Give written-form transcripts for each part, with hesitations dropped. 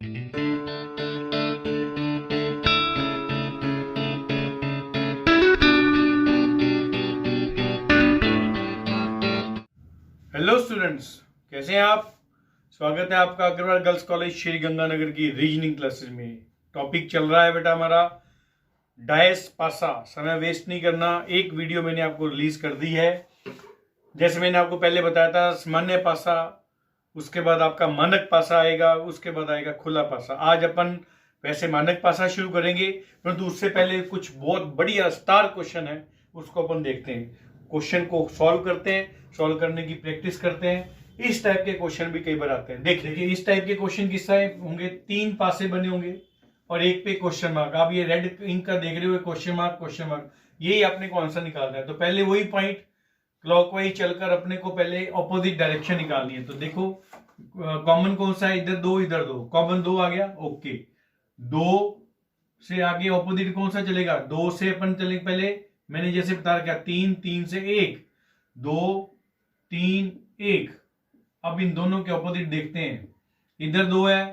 Hello students, कैसे हैं आप। स्वागत है आपका अग्रवाल गर्ल्स कॉलेज श्री गंगानगर की रीजनिंग क्लासेस में। टॉपिक चल रहा है बेटा हमारा डायस पासा। समय वेस्ट नहीं करना। एक वीडियो मैंने आपको रिलीज कर दी है। जैसे मैंने आपको पहले बताया था, सामान्य पासा, उसके बाद आपका मानक पासा आएगा, उसके बाद आएगा खुला पासा। आज अपन वैसे मानक पासा शुरू करेंगे, परंतु उससे पहले कुछ बहुत बढ़िया स्टार क्वेश्चन है, उसको अपन देखते हैं। क्वेश्चन को सॉल्व करते हैं, सॉल्व करने की प्रैक्टिस करते हैं। इस टाइप के क्वेश्चन भी कई बार आते हैं। देखिए इस टाइप के क्वेश्चन किस टाइप होंगे, 3 पासे बने होंगे और एक पे क्वेश्चन मार्क। आप ये रेड इंक का देख रहे हो, क्वेश्चन मार्क, यही अपने को आंसर निकालना है। तो पहले वही पॉइंट क्लॉकवाइज चलकर अपने को पहले ऑपोजिट डायरेक्शन निकालनी है। तो देखो कॉमन कौन सा है, इधर 2 इधर 2, कॉमन 2 आ गया। ओके, 2 से आगे ऑपोजिट कौन सा चलेगा, 2 से अपन चलेंगे। पहले मैंने जैसे बता रखा 3, 3 से 1, 2, 3, 1। अब इन दोनों के ऑपोजिट देखते हैं। इधर 2 है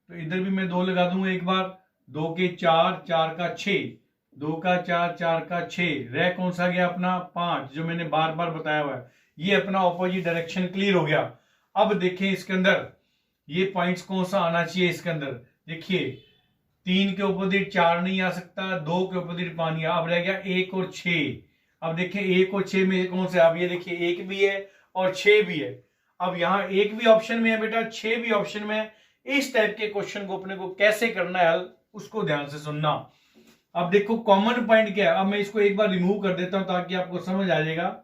तो इधर भी मैं 2 लगा दूंगा एक बार। 2 के 4, 4 का 6, 2 का 4, 4 का 6। रह कौन सा गया अपना 5, जो मैंने बार बार बताया हुआ है। ये अपना ऑपोजिट डायरेक्शन क्लियर हो गया। अब देखें इसके अंदर ये पॉइंट्स कौन सा आना चाहिए इसके अंदर। देखिए 3 के ऑपोजिट 4 नहीं आ सकता, 2 के ऑपोजिट 5 नहीं। अब रह गया 1 और 6। अब देखिए 1 और 6 में कौन सा है। अब ये देखिए 1 भी है और 6 भी है। अब यहाँ 1 भी ऑप्शन में है बेटा, 6 भी ऑप्शन में है। इस टाइप के क्वेश्चन को अपने को कैसे करना है हल, उसको ध्यान से सुनना। अब देखो कॉमन पॉइंट क्या है। अब मैं इसको एक बार रिमूव कर देता हूं ताकि आपको समझ आ जाएगा।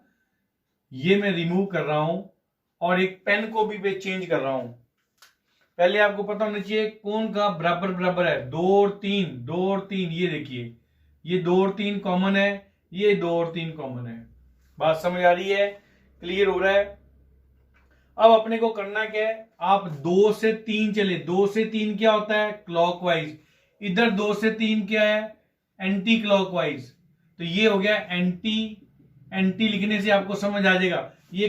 ये मैं रिमूव कर रहा हूं और एक पेन को भी मैं चेंज कर रहा हूं। पहले आपको पता होना चाहिए कौन का बराबर बराबर है। 2 और 3, 2 और 3। ये देखिए ये 2 और 3 कॉमन है, ये 2 और 3 कॉमन है। बात समझ आ रही है, क्लियर हो रहा है। अब अपने को करना क्या है, आप 2 से 3 चले। 2 से 3 क्या होता है, क्लॉकवाइज। इधर 2 से 3 क्या है, एंटी क्लॉकवाइज। तो ये हो गया एंटी। एंटी लिखने से आपको समझ आ जाएगा। ये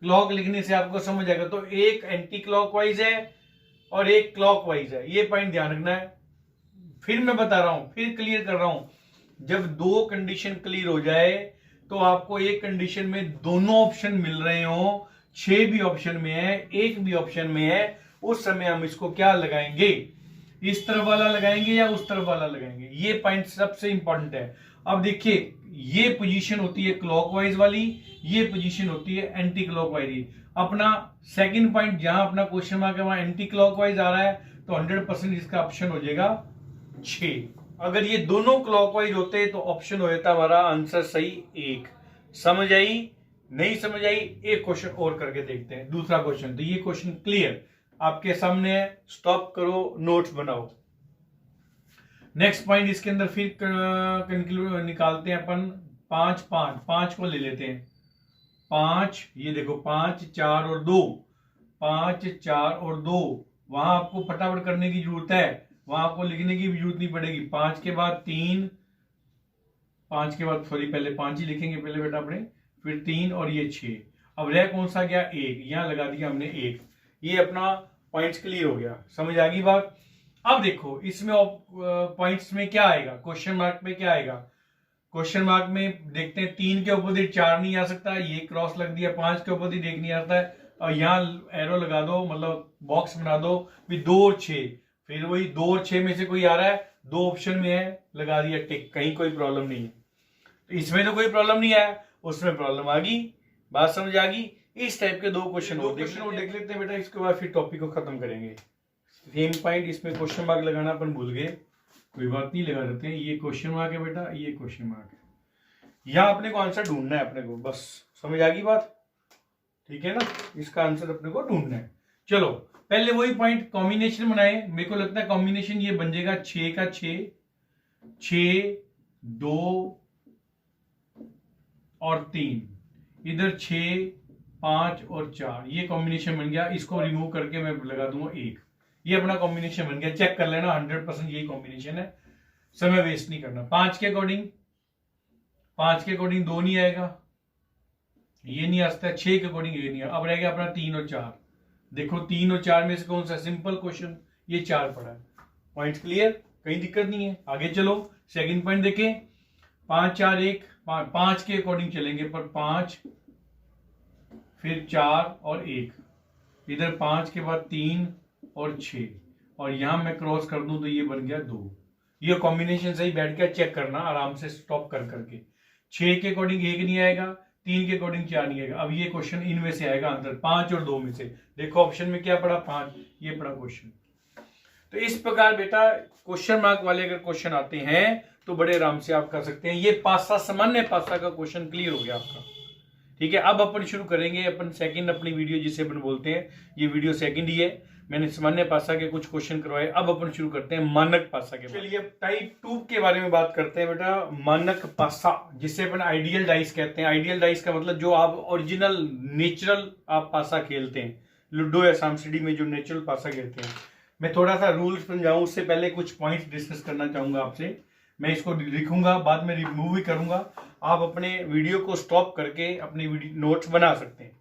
क्लॉक लिखने से आपको समझ आएगा। तो एक एंटी क्लॉकवाइज है और एक क्लॉकवाइज है। ये पॉइंट ध्यान रखना है। फिर मैं बता रहा हूं, फिर क्लियर कर रहा हूं। जब 2 कंडीशन क्लियर हो जाए तो आपको एक कंडीशन में दोनों ऑप्शन मिल रहे हो, 6 भी ऑप्शन में है, 1 भी ऑप्शन में है, उस समय हम इसको क्या लगाएंगे, इस तरफ वाला लगाएंगे या उस तरफ वाला लगाएंगे। ये पॉइंट सबसे इंपॉर्टेंट है। अब देखिए ये पोजीशन होती है क्लॉकवाइज वाली, ये पोजीशन होती है एंटी क्लॉकवाइज। अपना सेकंड पॉइंट जहां अपना क्वेश्चन मार्क है वहां एंटी क्लॉकवाइज आ रहा है, तो 100% इसका ऑप्शन हो जाएगा 6। अगर ये दोनों क्लॉकवाइज होते तो ऑप्शन हो जाता हमारा आंसर सही 1। समझ आई, नहीं समझ आई, एक क्वेश्चन और करके देखते हैं, दूसरा क्वेश्चन। तो ये क्वेश्चन क्लियर आपके सामने है, स्टॉप करो, नोट्स बनाओ। नेक्स्ट पॉइंट इसके अंदर फिर कंक्लूड निकालते हैं अपन। 5 5 5 को ले लेते हैं। 5, ये देखो 5 4 और 2, 5 4 और 2। वहां आपको फटाफट करने की जरूरत है, वहां आपको लिखने की भी जरूरत नहीं पड़ेगी। 5 के बाद 3, 5 के बाद सॉरी पहले 5 ही लिखेंगे पहले बेटा अपने, फिर 3 और ये 6। अब रह कौन सा गया, 1। यहां लगा दिया हमने 1। ये अपना पॉइंट्स क्लियर हो गया। समझ आ गई बात। अब देखो इसमें पॉइंट्स में क्या आएगा, क्वेश्चन मार्क में क्या आएगा। क्वेश्चन मार्क में देखते हैं 3 के ऑपोजिट 4 नहीं आ सकता, ये क्रॉस लग दिया। 5 के ऑपोजिट 1 नहीं आता है, और यहाँ एरो लगा दो, मतलब बॉक्स बना दो भी 2 और 6। फिर वही 2 और 6 में से कोई आ रहा है, 2 ऑप्शन में है, लगा दिया टिक, कहीं कोई प्रॉब्लम नहीं है। तो इसमें तो कोई प्रॉब्लम नहीं आया, उसमें प्रॉब्लम आ गई। बात समझ आ गई। इस टाइप के 2 क्वेश्चन और देख लेते हैं बेटा। इसके बाद फिर टॉपिक को खत्म करेंगे। सेम पॉइंट, इसमें क्वेश्चन मार्क लगाना अपन भूल गए, कोई बात नहीं, लगा देते हैं। ये क्वेश्चन मार्क है बेटा, ये क्वेश्चन मार्क है। यहां अपने को आंसर ढूंढना है अपने को, बस समझ आ गई बात, ठीक है ना। इसका आंसर अपने को ढूंढना है। चलो पहले वही पॉइंट कॉम्बिनेशन बनाए। मेरे को लगता है कॉम्बिनेशन ये बन जाएगा 6 का 6, 6 2 और 3, इधर 6 5 और 4, ये कॉम्बिनेशन बन गया। इसको रिमूव करके मैं लगा दूंगा 1। ये अपना कॉम्बिनेशन बन गया, चेक कर लेना, 100% यही कॉम्बिनेशन है। समय वेस्ट नहीं करना। 5 के अकॉर्डिंग 2 नहीं आएगा, ये नहीं आ सकता। 6 के अकॉर्डिंग ये नहीं आएगा। अब रह गया अपना 3 और 4। देखो 3 और 4 में से कौन सा सिंपल क्वेश्चन, ये 4 पड़ा है। पॉइंट क्लियर, कहीं दिक्कत नहीं है। आगे चलो सेकंड पॉइंट देखें। 5 4 1 5 के अकॉर्डिंग चलेंगे, पर 5 फिर 4 और 1, इधर 5 के बाद 3 और 6, और यहां मैं क्रॉस कर दूं तो ये बन गया 2। ये कॉम्बिनेशन सही बैठ के चेक करना आराम से स्टॉप कर करके। 6 के अकॉर्डिंग 1 नहीं आएगा, 3 के अकॉर्डिंग 4 नहीं आएगा। अब ये क्वेश्चन इनमें से आएगा आंसर 5 और 2 में से। देखो ऑप्शन में क्या पड़ा, 5, ये पड़ा क्वेश्चन। तो इस प्रकार बेटा क्वेश्चन मार्क वाले अगर क्वेश्चन आते हैं तो बड़े आराम से आप कर सकते हैं। ये पासा, सामान्य पासा का क्वेश्चन क्लियर हो गया आपका। ठीक है, अब अपन शुरू करेंगे अपन सेकंड अपनी वीडियो, जिसे अपन बोलते हैं, ये वीडियो सेकंड ही है। मैंने सामान्य पासा के कुछ क्वेश्चन करवाए, अब अपन शुरू करते हैं मानक पासा के। चलिए टाइप 2 के बारे में बात करते हैं बेटा। मानक पासा, जिसे अपन आइडियल डाइस कहते हैं। आइडियल डाइस का मतलब जो आप ओरिजिनल नेचुरल आप पासा खेलते हैं, लूडो या सांप-सीढ़ी में जो नेचुरल पासा खेलते हैं। मैं थोड़ा सा रूल्स समझाऊं उससे पहले कुछ पॉइंट्स डिस्कस करना चाहूंगा आपसे। मैं इसको लिखूंगा, बाद में रिमूव भी करूंगा। आप अपने वीडियो को स्टॉप करके अपने नोट्स बना सकते हैं।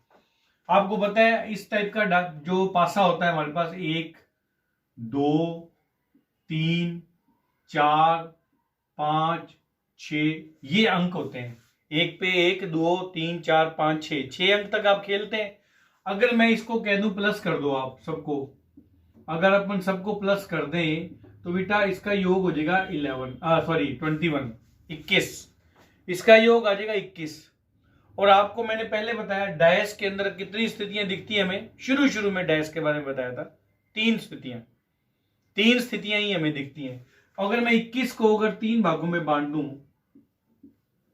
आपको पता है इस टाइप का जो पासा होता है हमारे पास, 1 2 3 4 5 6, ये अंक होते हैं। 1 पे 1 2 3 4 5 6 अंक तक आप खेलते हैं। अगर मैं इसको कह दूं प्लस कर दो आप सबको, अगर अपन सबको प्लस कर दें तो बेटा इसका योग हो जाएगा 21, इसका योग आ जाएगा 21। और आपको मैंने पहले बताया डायस के अंदर कितनी स्थितियां दिखती है हमें। शुरू में डायस के बारे में बताया था, 3 स्थितियां ही हमें दिखती हैं। अगर मैं 21 को अगर 3 भागों में बांट दूं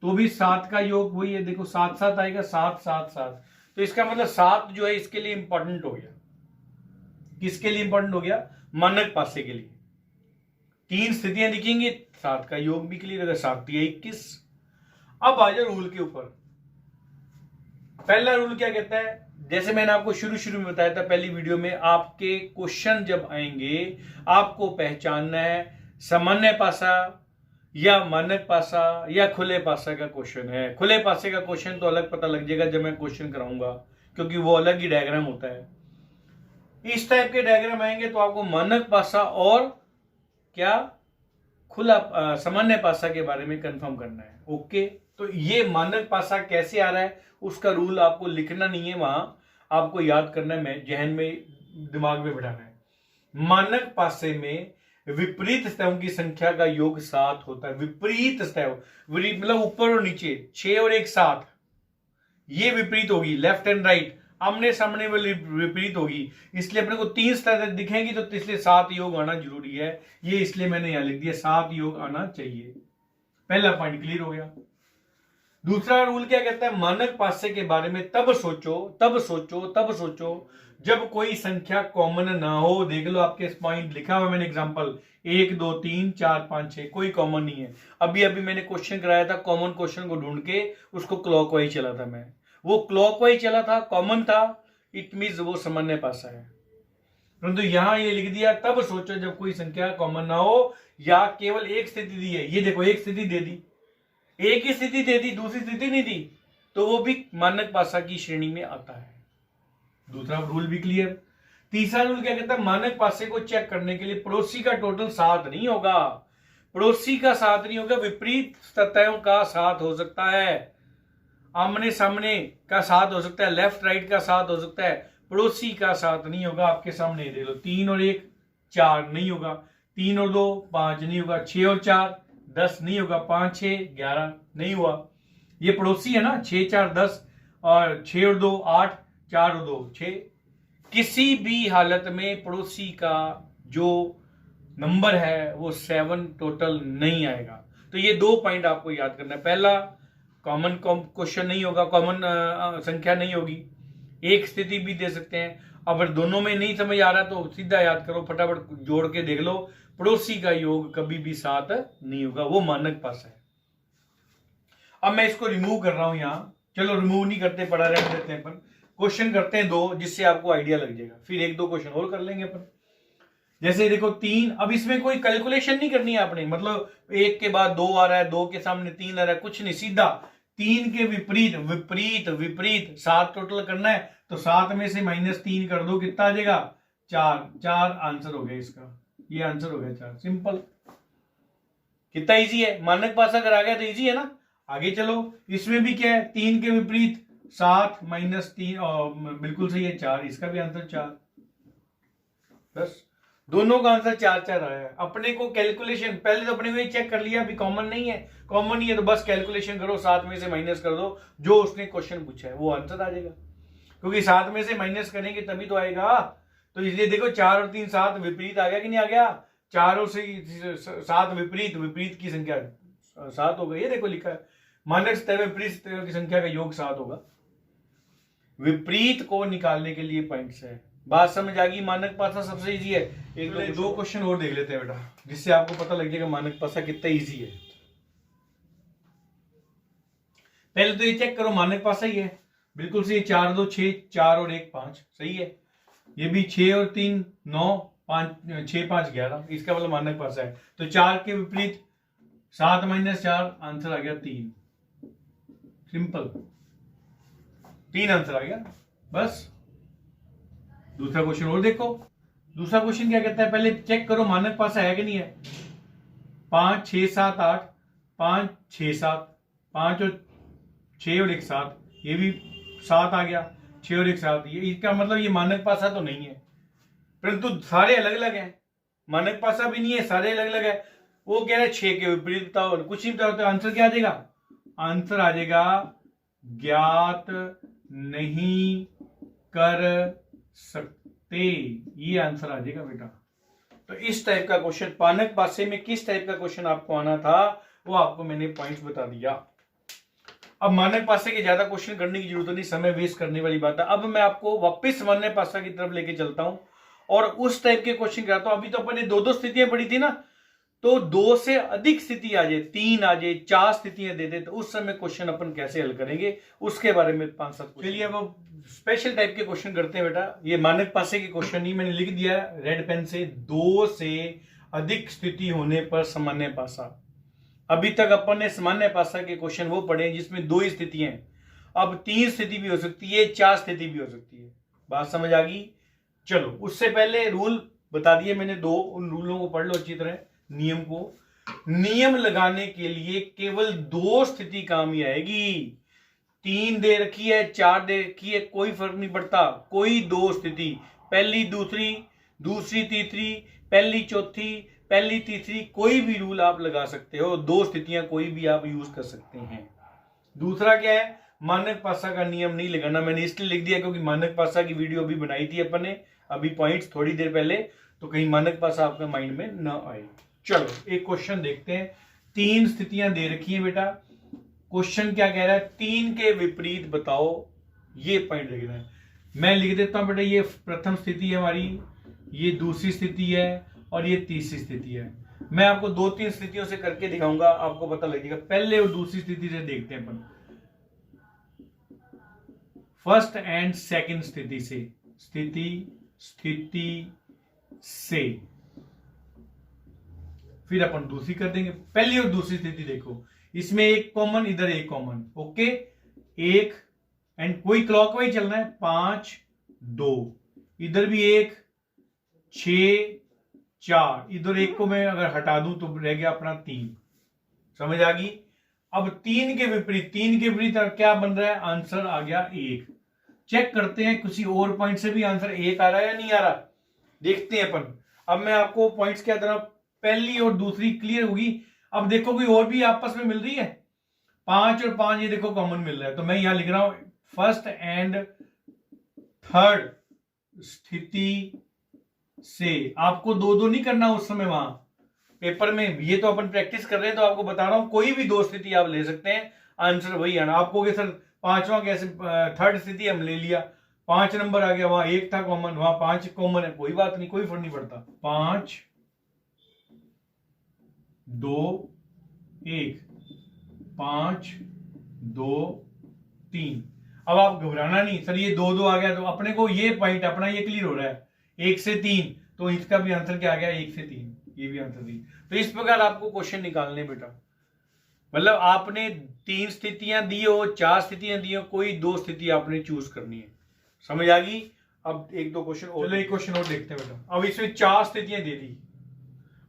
तो भी 7 का योग वही है। देखो 7 7 आएगा, 7 7 7। तो इसका मतलब 7 जो है इसके लिए इंपॉर्टेंट हो गया। किसके लिए इंपॉर्टेंट हो गया? मानक पासे के लिए। 3 स्थितियां दिखेंगी, 7 का योग भी क्लियर होगा, 7 3 21। अब आ जाओ रूल के ऊपर। पहला रूल क्या कहता है, जैसे मैंने आपको शुरू में बताया था पहली वीडियो में, आपके क्वेश्चन जब आएंगे आपको पहचानना है सामान्य पासा या मानक पासा या खुले पासा का क्वेश्चन है। खुले पासे का क्वेश्चन तो अलग पता लग जाएगा जब मैं क्वेश्चन कराऊंगा, क्योंकि वो अलग ही डायग्राम होता है। इस टाइप के डायग्राम आएंगे तो आपको मानक पासा और क्या खुला सामान्य पासा के बारे में कंफर्म करना है। ओके, तो ये मानक पासा कैसे आ रहा है उसका रूल आपको लिखना नहीं है, वहां आपको याद करना है, जहन में दिमाग में बिठाना है। मानक पासे में विपरीत स्तंभ की संख्या का योग 7 होता है। विपरीत स्तंभ मतलब ऊपर और नीचे, 6 और 1 7, ये विपरीत होगी। लेफ्ट एंड राइट आमने सामने वाली विपरीत होगी, इसलिए अपने को 3 स्तर दिखेंगी तो इसलिए 7 योग आना जरूरी है। ये इसलिए मैंने यहां लिख दिया 7 योग आना चाहिए। पहला पॉइंट क्लियर हो गया। दूसरा रूल क्या कहता है, मानक पासे के बारे में तब सोचो जब कोई संख्या कॉमन ना हो। देख लो आपके पॉइंट लिखा हुआ मैंने एग्जांपल, 1 2 3 4 5 6, कोई कॉमन नहीं है। अभी मैंने क्वेश्चन कराया था, कॉमन क्वेश्चन को ढूंढ के उसको क्लॉकवाइज चला था मैं, वो क्लॉकवाइज चला था, कॉमन था, इट मींस वो सामान्य पासा है। परंतु यहां ये लिख दिया तब सोचो जब कोई संख्या कॉमन ना हो या केवल एक स्थिति दी है। ये देखो एक स्थिति दे दी, एक ही स्थिति दे दी, दूसरी स्थिति नहीं दी, तो वो भी मानक पासा की श्रेणी में आता है। दूसरा रूल भी क्लियर। तीसरा रूल क्या कहता है, मानक पासे को चेक करने के लिए पड़ोसी का टोटल 7 नहीं होगा। पड़ोसी का 7 नहीं होगा, विपरीत सतहों का 7 हो सकता है, आमने सामने का 7 हो सकता है, लेफ्ट राइट का 7 हो सकता है, पड़ोसी का 7 नहीं होगा। आपके सामने देख लो, 3 और 1 4 नहीं होगा, 3 और 2 5 नहीं होगा, 6 और 4 10 नहीं होगा, 5 6 11 नहीं हुआ। ये पड़ोसी है ना, 6 4 10 और 6 और 2 8, 4 और 2 6। किसी भी हालत में पड़ोसी का जो नंबर है वो 7 टोटल नहीं आएगा। तो ये 2 पॉइंट आपको याद करना है। पहला, कॉमन क्वेश्चन नहीं होगा, कॉमन संख्या नहीं होगी। एक स्थिति भी दे सकते हैं। अगर दोनों में नहीं समझ आ रहा तो सीधा याद करो, फटाफट जोड़ के देख लो, पड़ोसी का योग कभी भी 7 नहीं होगा, वो मानक पासा है। अब मैं इसको रिमूव कर रहा हूं यहां। चलो रिमूव नहीं करते, पड़ा रहने देते हैं अपन। क्वेश्चन करते हैं 2, जिससे आपको आइडिया लग जाएगा, फिर 1-2 क्वेश्चन और कर लेंगे अपन। जैसे देखो 3, अब इसमें कोई कैलकुलेशन नहीं करनी है आपने, मतलब 1 के बाद 2 आ रहा है, 2 के सामने 3 आ रहा है, कुछ नहीं, सीधा 3 के विपरीत 7 टोटल करना है। तो 7 में से -3 कर दो, कितना आ जाएगा 4। 4 आंसर हो गया इसका, ये आंसर हो गया 4। सिंपल, कितना इजी है। मानक पासा करा गया तो इजी है ना। आगे चलो, इसमें भी क्या है, 3 के विपरीत 7 -3 और बिल्कुल सही है 4, इसका भी आंसर 4। बस दोनों का आंसर 4 आया है। अपने को कैलकुलेशन पहले तो अपने को चेक कर लिया, अभी कॉमन नहीं है, कॉमन नहीं है तो बस कैलकुलेशन करो, 7 में से माइनस कर दो जो उसने क्वेश्चन पूछा है, वो आंसर आ जाएगा। क्योंकि 7 में से माइनस करेंगे तभी तो आएगा। तो इसलिए देखो 4 और 3 7 विपरीत आ गया कि नहीं आ गया। 4 और 7 विपरीत, विपरीत की संख्या 7 हो गई, ये देखो लिखा है मानक सतह विपरीत की संख्या का योग 7 होगा। विपरीत को निकालने के लिए पॉइंट्स है। बात समझ आ गई। मानक पासा सबसे इजी है। एक दो क्वेश्चन और देख लेते हैं बेटा, जिससे आपको पता लग जाएगा मानक पासा कितना इजी है। पहले तो ये चेक करो मानक पासा ही है, बिल्कुल सही। 4 2 6, 4 और 1 5, सही है। ये भी 6 और 3 9, 5 6 5 11, इसका मतलब मानक पासा है। तो 4 के विपरीत 7 -4, आंसर आ गया 3। सिंपल, 3 आंसर आ गया बस। दूसरा क्वेश्चन और देखो। दूसरा क्वेश्चन क्या कहता है, पहले चेक करो मानक पासा है कि नहीं है। 5 6 7 8, 5 6 7, 5 और 6 और 1 7, ये भी 7 आ गया। 6 और 1 7, ये इसका मतलब ये मानक पासा तो नहीं है, परंतु सारे अलग अलग हैं। मानक पासा भी नहीं है, सारे अलग अलग है। वो कह रहे 6 के विपरीत बताओ, और कुछ नहीं बताओ, तो आंसर क्या आ जाएगा, आंसर आ जाएगा ज्ञात नहीं कर सकते, ये आंसर आ जाएगा बेटा। तो इस टाइप का क्वेश्चन, मानक पासे में किस टाइप का क्वेश्चन आपको आना था वो आपको मैंने पॉइंट्स बता दिया। अब मानक पासे के ज्यादा क्वेश्चन करने की जरूरत नहीं, समय वेस्ट करने वाली बात है। अब मैं आपको वापस मानक पासा की तरफ लेके चलता हूं और उस टाइप के क्वेश्चन कराता हूं। अभी तो अपन ने 2 स्थितियां पढ़ी थी ना, तो 2 से अधिक स्थिति आ जाए, 3 आ जाए, 4 स्थितियां दे दे, तो उस समय क्वेश्चन अपन कैसे हल करेंगे उसके बारे में 5-7 चलिए अब स्पेशल टाइप के क्वेश्चन करते हैं बेटा। ये मानक पासे के क्वेश्चन नहीं, मैंने लिख दिया रेड पेन से, 2 से अधिक स्थिति होने पर सामान्य पासा। अभी तक अपन ने सामान्य पासा के क्वेश्चन वो पढ़े जिसमें 2 स्थितियां हैं। अब 3 स्थिति भी हो सकती है, 4 स्थिति भी हो सकती है। बात समझ आ गई। चलो उससे पहले रूल बता दिए मैंने 2, उन रूलों को पढ़ लो अच्छी तरह। नियम को, नियम लगाने के लिए केवल 2 स्थिति काम ही आएगी। 3 दे रखी है, 4 दे रखी है, कोई फर्क नहीं पड़ता। कोई 2 स्थिति, पहली दूसरी, दूसरी तीसरी, पहली चौथी, पहली तीसरी, कोई भी रूल आप लगा सकते हो। 2 स्थितियां कोई भी आप यूज कर सकते हैं। दूसरा क्या है, मानक पासा का नियम नहीं लगाना। मैंने इसलिए लिख दिया क्योंकि मानक पासा की वीडियो अभी बनाई थी अपन ने, अभी पॉइंट्स थोड़ी देर पहले, तो कहीं मानक पासा आपके माइंड में न आए। चलो एक क्वेश्चन देखते हैं। 3 स्थितियां दे रखी हैं बेटा। क्वेश्चन क्या कह रहा है, 3 के विपरीत बताओ, ये पॉइंट लिखना है। मैं लिख देता हूं बेटा, ये प्रथम स्थिति है हमारी, ये दूसरी स्थिति है और ये तीसरी स्थिति है। मैं आपको 2-3 स्थितियों से करके दिखाऊंगा, आपको पता लगेगा। पहले और दूसरी स्थिति से देखते हैं अपन। फर्स्ट एंड सेकंड स्थिति से, स्थिति से फिर अपन दूसरी कर देंगे। पहली और दूसरी स्थिति देखो, इसमें एक कॉमन, इधर एक कॉमन, ओके। एक एंड कोई क्लॉकवाइज चलना है, 5 2, इधर भी 1 6 4, इधर एक को मैं अगर हटा दूं तो रह गया अपना 3। समझ आ गई। अब 3 के विपरीत, 3 के विपरीत क्या बन रहा है, आंसर आ गया 1। चेक करते हैं किसी और पॉइंट से भी आंसर 1 आ रहा है या नहीं आ रहा, देखते हैं अपन। अब मैं आपको पॉइंट्स क्या तरह, पहली और दूसरी क्लियर होगी। अब देखो कोई और भी आपस में मिल रही है, 5 और 5 ये देखो कॉमन मिल रहा है, तो मैं यहां लिख रहा हूं फर्स्ट एंड थर्ड स्थिति से। आपको 2-2 नहीं करना उस समय वहां पेपर में, ये तो अपन प्रैक्टिस कर रहे हैं, तो आपको बता रहा हूं कोई भी 2 स्थिति आप ले सकते हैं, आंसर वही आना। आपको सर 5वां कैसे, थर्ड स्थिति हम ले लिया, 5 नंबर आ गया, वहां 1 था कॉमन, वहां 5 कॉमन है, कोई बात नहीं, कोई फर्क नहीं पड़ता। 5 2 1, 5 2 3। अब आप घबराना नहीं, सर ये 2-2 आ गया, तो अपने को ये पॉइंट अपना ये क्लियर हो रहा है 1 से 3, तो इसका भी आंसर क्या आ गया, 1 से 3, ये भी आंसर 3। तो इस प्रकार आपको क्वेश्चन निकालने बेटा, मतलब आपने 3 स्थितियां दी हो, 4 स्थितियां दी हो, कोई 2 स्थिति आपने चूज करनी है। समझ आ गई। अब एक दो क्वेश्चन और, चलो एक क्वेश्चन और देखते हैं बेटा। अब इसमें 4 स्थितियां दे दी,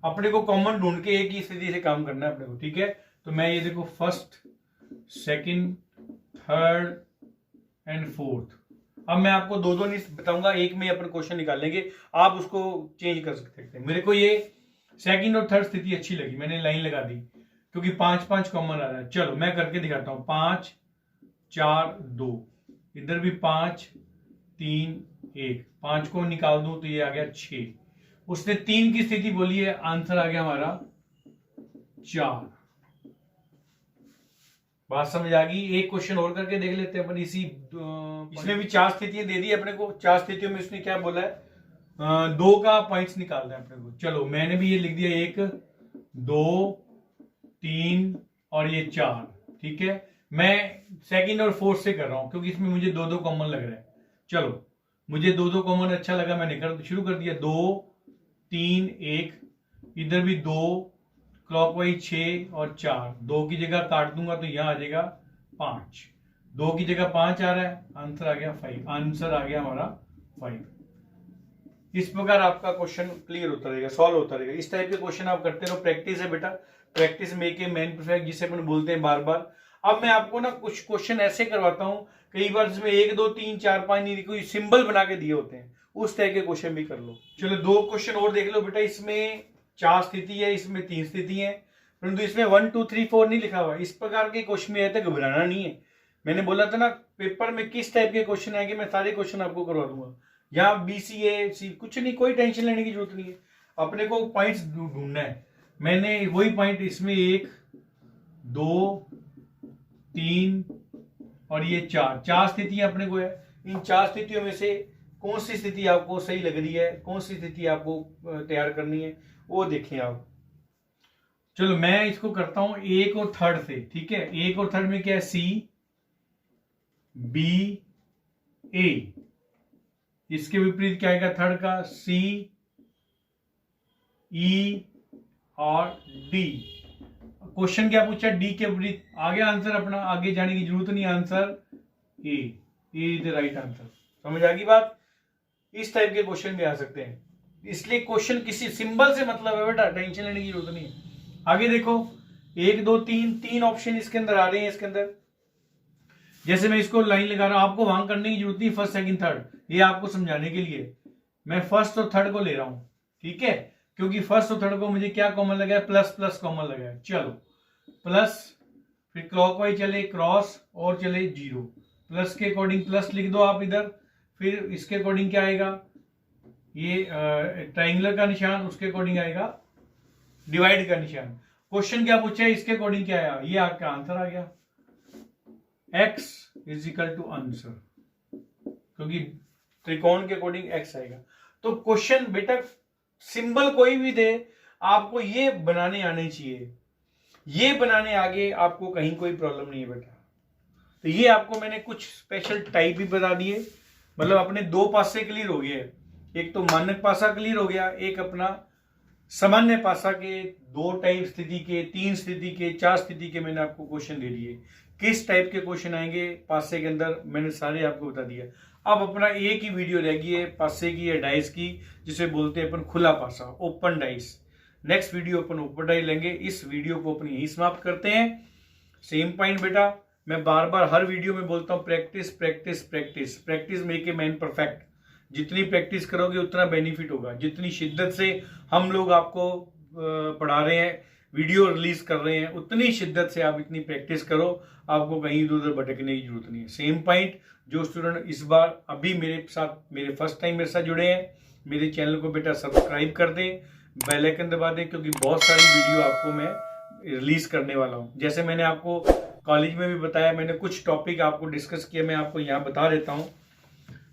अपने को कॉमन ढूंढ के एक ही स्थिति से काम करना है अपने को, ठीक है। तो मैं ये देखो first, second, third and fourth. अब मैं आपको दो दो नहीं बताऊंगा, एक में अपन क्वेश्चन निकालेंगे, आप उसको चेंज कर सकते हैं। मेरे को ये सेकंड और थर्ड स्थिति अच्छी लगी, मैंने लाइन लगा दी क्योंकि 5 5 कॉमन आ रहा है। चलो मैं करके दिखाता हूं। 5 4 2, इधर भी 5 3 1, 5 को निकाल दूं तो ये आ गया 6। उसने 3 की स्थिति बोली है, आंसर आ गया हमारा 4। बात समझ आ गई। एक क्वेश्चन और करके देख लेते हैं अपन इसी इसमें भी 4 स्थितियां दे दी अपने को। 4 स्थितियों में उसने क्या बोला है, 2 का पॉइंट्स निकालना है अपने को। चलो मैंने भी ये लिख दिया, 1 2 3 और ये 4, ठीक है। मैं सेकंड और फोर्थ से कर रहा हूं क्योंकि इसमें मुझे 2 2 कॉमन लग रहा है। चलो मुझे 2 2 कॉमन अच्छा लगा, मैंने शुरू कर दिया। 2 3 1, इधर भी 2, क्लॉकवाइज 6 और 4। 2 की जगह काट दूंगा तो यहां आ जाएगा 5। 2 की जगह 5 आ रहा है, आंसर आ गया 5। आंसर आ गया हमारा 5। इस प्रकार आपका क्वेश्चन क्लियर होता रहेगा, सॉल्व होता रहेगा। इस टाइप के क्वेश्चन आप करते रहो, प्रैक्टिस है बेटा, practice make a man perfect, जिसे अपन बोलते हैं बार बार। अब मैं आपको ना कुछ क्वेश्चन ऐसे करवाता हूं, कई बार इसमें 1 2 3 4 5 नहीं, कोई सिंबल बना के दिए होते हैं, उस टाइप के क्वेश्चन भी कर लो। चलो 2 क्वेश्चन और देख लो बेटा। इसमें 4 स्थिति है, इसमें 3 स्थिति है, परंतु इसमें 1 2 3 4 नहीं लिखा हुआ। इस प्रकार के क्वेश्चन में तो घबराना नहीं है। मैंने बोला था ना पेपर में किस टाइप के क्वेश्चन आएंगे, मैं सारे क्वेश्चन आपको करवा दूंगा। यहाँ BCA कुछ नहीं, कोई टेंशन लेने की जरूरत नहीं है, अपने को पॉइंट्स ढूंढना है। मैंने वही पॉइंट इसमें 1 2 3 और ये 4 स्थितियां अपने को है। इन 4 स्थितियों में से कौन सी स्थिति आपको सही लग रही है, कौन सी स्थिति आपको तैयार करनी है, वो देखें आप। चलो मैं इसको करता हूं 1 और थर्ड से, ठीक है। 1 और थर्ड में क्या है, C B A। इसके विपरीत क्या आएगा थर्ड का, C E और D। क्वेश्चन क्या पूछा, D के विपरीत। आगे आंसर अपना, आगे जाने की जरूरत नहीं, answer A is the right answer. समझ आ गई बात। इस टाइप के क्वेश्चन भी आ सकते हैं, इसलिए क्वेश्चन किसी सिंबल से मतलब है बेटा, टेंशन लेने की जरूरत नहीं है। आगे देखो 1 2 3 ऑप्शन इसके अंदर आ रहे हैं। इसके अंदर जैसे मैं इसको लाइन लगा रहा हूं, आपको वहां करने की जरूरत नहीं, फर्स्ट सेकंड थर्ड, ये आपको समझाने के लिए मैं फर्स्ट और थर्ड को ले रहा हूं, ठीक है। क्योंकि फर्स्ट और थर्ड को मुझे क्या कॉमन लगा है, प्लस प्लस कॉमन लगा है। चलो प्लस, फिर क्लॉकवाइज चले क्रॉस और चले 0। प्लस के अकॉर्डिंग प्लस लिख दो आप इधर, फिर इसके अकॉर्डिंग क्या आएगा, ये ट्राइंगुलर का निशान, उसके अकॉर्डिंग आएगा डिवाइड का निशान। क्वेश्चन क्या पूछा है, इसके अकॉर्डिंग क्या आया, ये आपका आंसर आ गया। x is equal to answer, क्योंकि त्रिकोण के अकॉर्डिंग x आएगा। तो क्वेश्चन बेटा सिंबल कोई भी दे, आपको ये बनाने आने चाहिए, ये बनाने आगे आपको कहीं कोई प्रॉब्लम नहीं है बेटा। तो ये आपको मैंने कुछ स्पेशल टाइप भी बता दिए, मतलब अपने 2 पासे क्लियर हो गए। एक तो मानक पासा क्लियर हो गया, एक अपना सामान्य पासा के 2 टाइप स्थिति के, 3 स्थिति के, 4 स्थिति के मैंने आपको क्वेश्चन दे दिए। किस टाइप के क्वेश्चन आएंगे पासे के अंदर मैंने सारे आपको बता दिया। अब अपना एक ही वीडियो रह गई है पासे की या डाइस की, जिसे बोलते हैं अपन खुला पासा, ओपन डाइस। नेक्स्ट वीडियो अपन ओपन डाइस लेंगे। इस वीडियो को अपन यही समाप्त करते हैं। सेम पॉइंट बेटा, मैं बार बार हर वीडियो में बोलता हूँ, practice practice practice, practice make a man perfect. जितनी प्रैक्टिस करोगे उतना बेनिफिट होगा। जितनी शिद्दत से हम लोग आपको पढ़ा रहे हैं, वीडियो रिलीज कर रहे हैं, उतनी शिद्दत से आप इतनी प्रैक्टिस करो, आपको कहीं इधर उधर भटकने की जरूरत नहीं है। सेम पॉइंट, जो स्टूडेंट इस बार अभी मेरे साथ, मेरे फर्स्ट टाइम मेरे साथ जुड़े हैं, मेरे चैनल को बेटा सब्सक्राइब कर दें, बेल आइकन दबा दें, क्योंकि बहुत सारी वीडियो आपको मैं रिलीज करने वाला हूँ। जैसे मैंने आपको कॉलेज में भी बताया, मैंने कुछ टॉपिक आपको डिस्कस किया, मैं आपको यहाँ बता देता हूँ।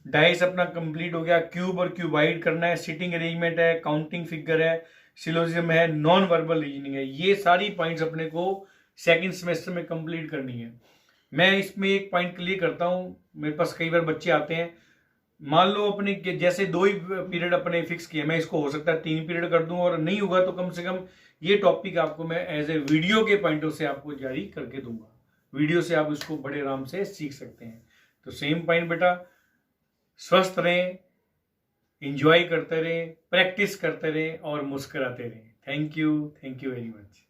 डाइस अपना कंप्लीट हो गया, क्यूब और क्यूबाइड करना है, सिटिंग अरेंजमेंट है, काउंटिंग फिगर है, सिलोजिज्म है, नॉन वर्बल रीजनिंग है। ये सारी पॉइंट्स अपने को सेकंड सेमेस्टर में कंप्लीट करनी है। मैं इसमें एक पॉइंट क्लियर करता हूँ, मेरे पास कई बार बच्चे आते हैं, मान लो अपने जैसे 2 ही पीरियड अपने फिक्स किए, मैं इसको हो सकता है 3 पीरियड कर दूं, और नहीं होगा तो कम से कम ये टॉपिक आपको मैं एज ए वीडियो के पॉइंटों से आपको जारी करके दूंगा। वीडियो से आप इसको बड़े आराम से सीख सकते हैं। तो सेम पॉइंट बेटा, स्वस्थ रहें, एंजॉय करते रहें, प्रैक्टिस करते रहें और मुस्कुराते रहें। Thank you very much.